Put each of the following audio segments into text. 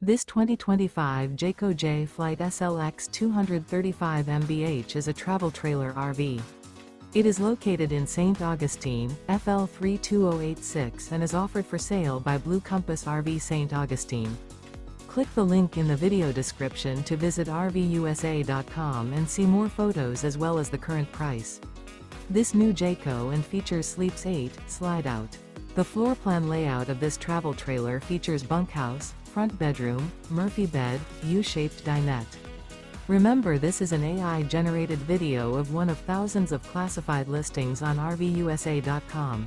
This 2025 Jayco Jay Flight SLX 235 mph is a travel trailer RV. It is located in St. Augustine, FL 32086 and is offered for sale by Blue Compass RV St. Augustine. Click the link in the video description to visit RVUSA.com and see more photos as well as the current price. This new Jayco and features Sleeps 8, Slideout. The floor plan layout of this travel trailer features bunkhouse, front bedroom, Murphy bed, U-shaped dinette. Remember, this is an AI-generated video of one of thousands of classified listings on RVUSA.com.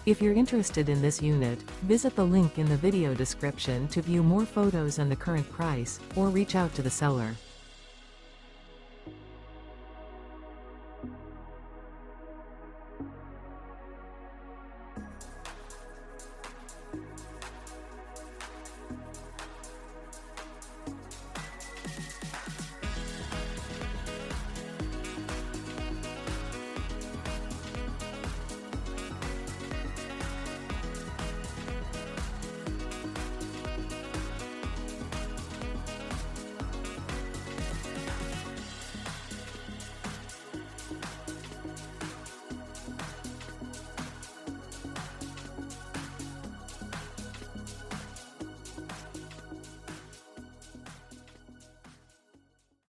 If you're interested in this unit, visit the link in the video description to view more photos and the current price, or reach out to the seller.